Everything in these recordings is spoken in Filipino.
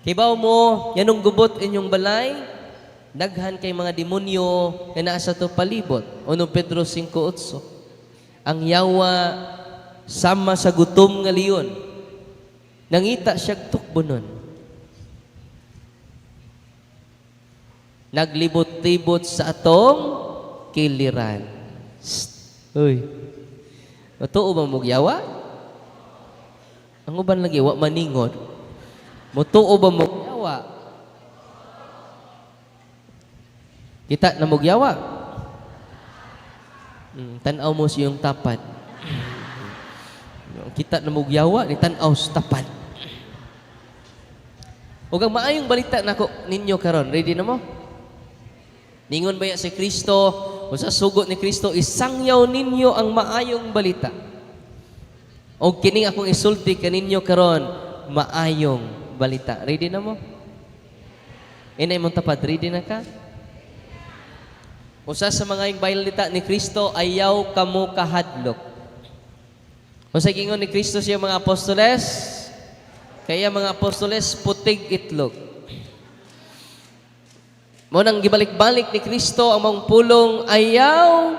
Kibaw mo, yanong gubot inyong balay, daghan kay mga demonyo na nasa to palibot. 1 Pedro 5:8. Ang yawa sama sa gutom nga leon. Nangita siya tukbonon. Naglibot-libot sa atong kiliran. Uy. Matuo ba mong yawa? Ang uban lagi, wa maningod. Matuo ba mong yawa? Kita na mong yawa? Tanaw mo siyang tapad. Kita na mong yawa, ni tanaw sa tapad. Huwag ang maayong balita na ko ninyo karon. Ready na mo? Ningon ba si Kristo, o sa sugot ni Kristo, isangyaw ninyo ang maayong balita. O kining akong isulti kaninyo karon, maayong balita. Ready na mo? Inay mong tapad, ready na ka? Usa sa mga yung balita ni Kristo, ayaw kamo kahadlok. O sa gingon ni Kristo siya mga apostoles, kaya mga apostoles putig itlog. Mo nang gibalik-balik ni Kristo ang mga pulong ayaw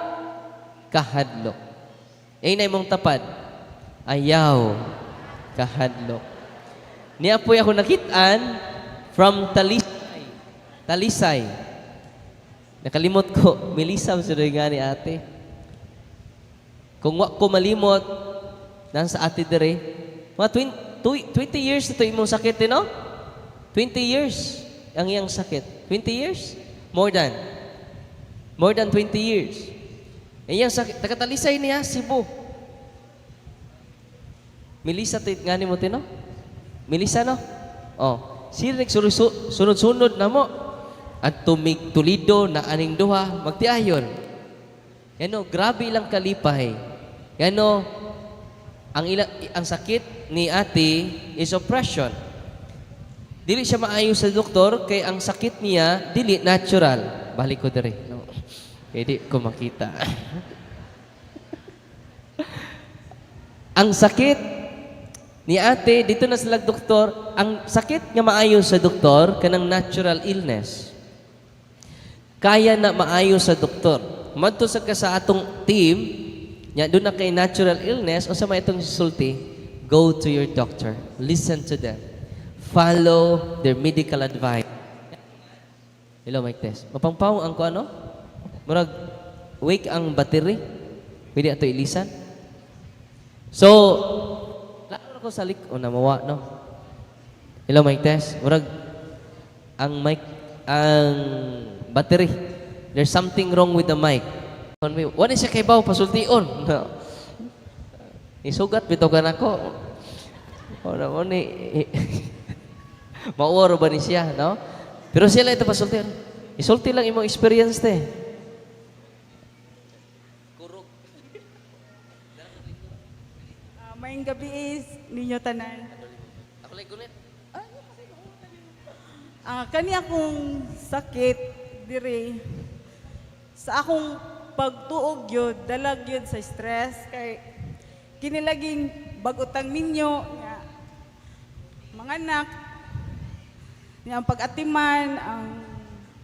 kahadlok. Inay mong tapad, ayaw kahadlok. Niya po ako nakitaan from Talisay. Nakalimot ko, milisam sa nga ni ate. Kung wa ko malimot, nasa ate dire, mga 20 years ito imong sakit, no? 20 years ang iyang sakit. 20 years? More than 20 years. Iyang sakit, taga-Talisay niya, Cebu. Milisa nga ni mo, no? Milisa, no? Oh, sila sunod-sunod na mo. At tumig tulido na aning duha, magtiayon. Yano, grabe ilang kalipay. Yano, ang sakit ni ate is oppression. Dili siya maayo sa doktor, kay ang sakit niya, dili natural. Balik ko dire. No? Pwede ko makita. Ang sakit ni ate, dito na sila doktor, ang sakit nga maayo sa doktor, kanang natural illness. Kaya na maayo sa doktor. Madto sa ka sa atong team, nya doon na kay natural illness, o sa may itong sulti, go to your doctor. Listen to them. Follow their medical advice. Hello, mic test. Mapangpawang ang ko ano? Murag, wake ang battery. Pwede ato ilisan. So, lalo ko sa o namawa, no? Hello, mic test. Murag, ang battery. There's something wrong with the mic. Wala siya kay baw, pasultion. No. Isugat, bitogan ako. O naman ni... Mauwaro ba ni siya, no? Pero sila ito pasulti. Isulti lang imong experience te. Kurog. Maayong gabi is ninyo tanan. Ako lang gunit. Kani akong sakit dire sa akong pagtuog yun, dalag yun sa stress kay kinilaging bagutang ninyo nga mga anak nga ang pag-atiman, ang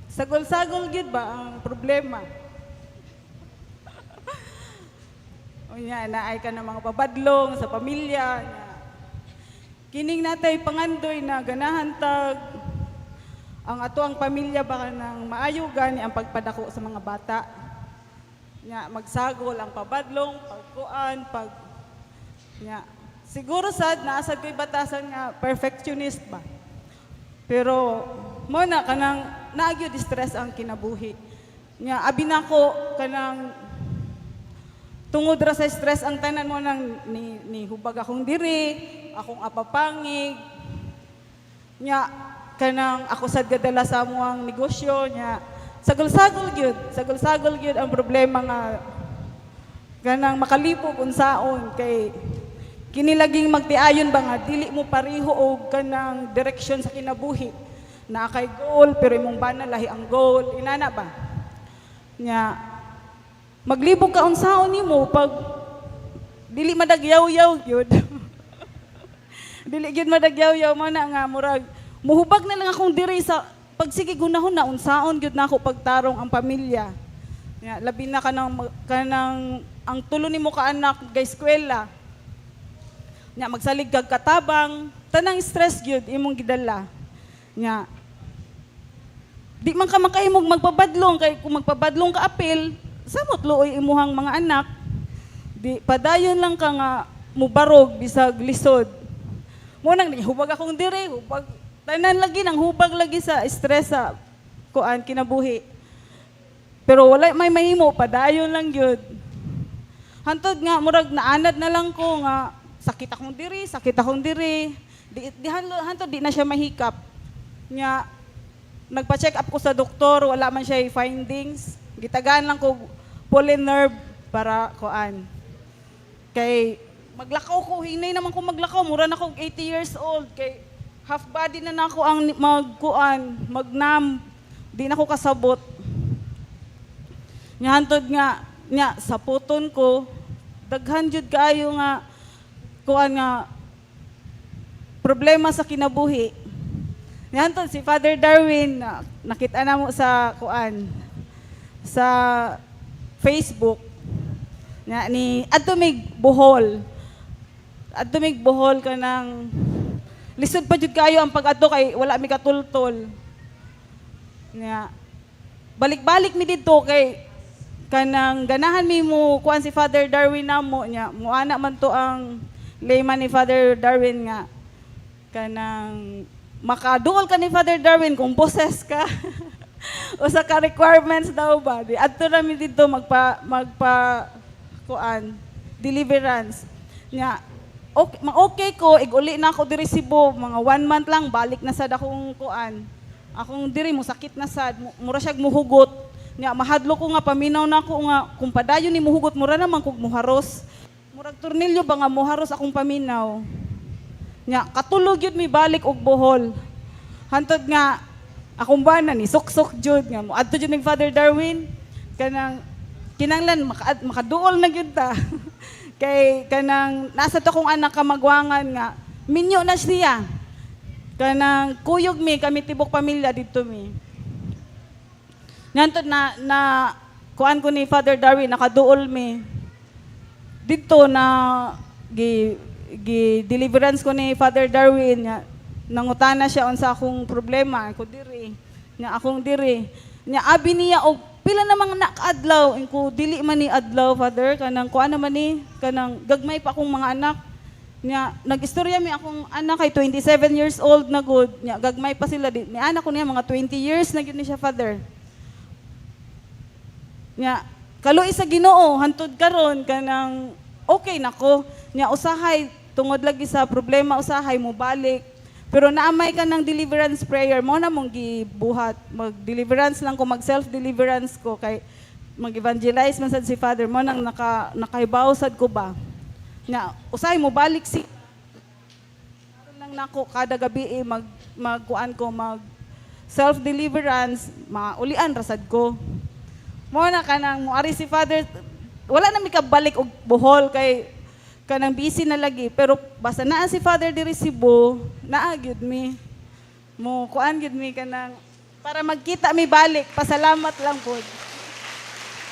sagol-sagol gyud ba ang problema. O nya naay ka ng mga pabadlong sa pamilya nga kining natay pangandoy na ganahan tag ang ato ang pamilya baka nang maayugan ang pagpadako sa mga bata. Nya magsagol ang pabadlong, pagkuan, nya siguro sad naasad ko'y batasan nga perfectionist ba. Pero mo na kanang naagyo distress ang kinabuhi. Nya abi nako kanang tungod ra sa stress ang tanan mo nang ni hubag akong diri, akong apapangig. Nya kanang ako sad gadala sa amuang negosyo nya sagol-sagol gyud ang problema nga kanang makalipog unsaon kay kinilaging magtiayon ba nga dili mo pareho og kanang direksyon sa kinabuhi na kay goal pero imong bana lahi ang goal inana ba nya maglibog ka unsaon nimo pag dili madagyaw-yaw gyud dili gyud madagyaw-yaw man na nga murag muhubag na lang akong diri sa pagsige gunahon na unsaon gyud nako pagtarong ang pamilya. Nya labi na kanang ang tulo nimo ka anak ga eskwela. Nya magsalig kag katabang, tanang stress gyud imong gidala. Nya di man ka makahimog magpabadlong kay kung magpabadlong ka apil, samot luoy imuhang mga anak. Di padayon lang ka nga mubarog bisag lisod. Mo nang hubag akong diri, hubag tanan lagi nang hubag lagi sa stress sa kuan kinabuhi. Pero wala may mahimo, padayon lang gyud. Hantod nga murag naanad na lang ko nga sakit akong diri. Di hantod di na siya mahikap. Nya nagpa-check up ko sa doktor, wala man siya findings. Gitagaan lang ko polynerve para kuan. Kay maglakaw ko, hinay naman ko maglakaw, mura na ko 80 years old. Kay half body na nako ang magkuan, magnam. Di na ko kasabot. Nya hantod nga nya sa puton ko, daghan jud kaayo nga kuan nga problema sa kinabuhi. Nya hantod si Father Darwin nakita na mo sa kuan sa Facebook nya ni adto mig Bohol. Adto mig Bohol kanang lisod pa jud kaayo ang pag-adto kay wala mi katultol. Nya balik-balik mi didto kay kanang ganahan mi mo kuan si Father Darwin namo nya muana man to ang layman ni Father Darwin nga kanang makaduol ka ni Father Darwin kung boses ka o sa ka requirements daw ba di adto na mi didto magpa kuan deliverance nya okay ko iguli na ako diri Cebu mga 1 month lang balik na sad akong kuan akong diri mo sakit na sad mura siya muhugot nya mahadlo ko nga paminaw na ko nga kung padayon ni muhugot mura naman kog muharos murag tornilyo ba nga muharos akong paminaw nya katulog yun mi balik og Bohol hantod nga akong bana ni sok jud nga mo adto jud ning Father Darwin kanang kinanglan makaduol na gyud ta kay kanang nasa to kong anak ka magwangan nga minyo na siya kanang kuyog mi kami tibok pamilya dito mi nantod na kuan ko ni Father Darwin nakaduol mi dito na deliverance ko ni Father Darwin nya nangutana siya unsa akong problema ko diri nya akong diri nya abi niya og pila namang nakaadlaw ko dili man ni adlaw Father kanang kuan naman ni kanang gagmay pa akong mga anak nya nagistorya mi akong anak kay 27 years old na good nya gagmay pa sila di ni anak ko niya mga 20 years na gyud ni siya Father nya kaluoy sa Ginoo hantud karon kanang okay nako nya usahay tungod lagi sa problema usahay mo balik pero naamay ka ng deliverance prayer mo na mong gibuhat mag-deliverance lang ko mag self-deliverance ko kay mag-evangelize man sad si Father mo nang nakahibaw sad ko ba nya usahay mo balik si lang nako kada gabi magkuan ko mag self-deliverance maulian rasad ko mo na kanang moari si Father wala na mi kabalik og Bohol kay kanang busy na lagi pero basta naa si Father diri Cebu naa gyud mi mo kuan gyud mi kanang para magkita mi balik pasalamat lang pod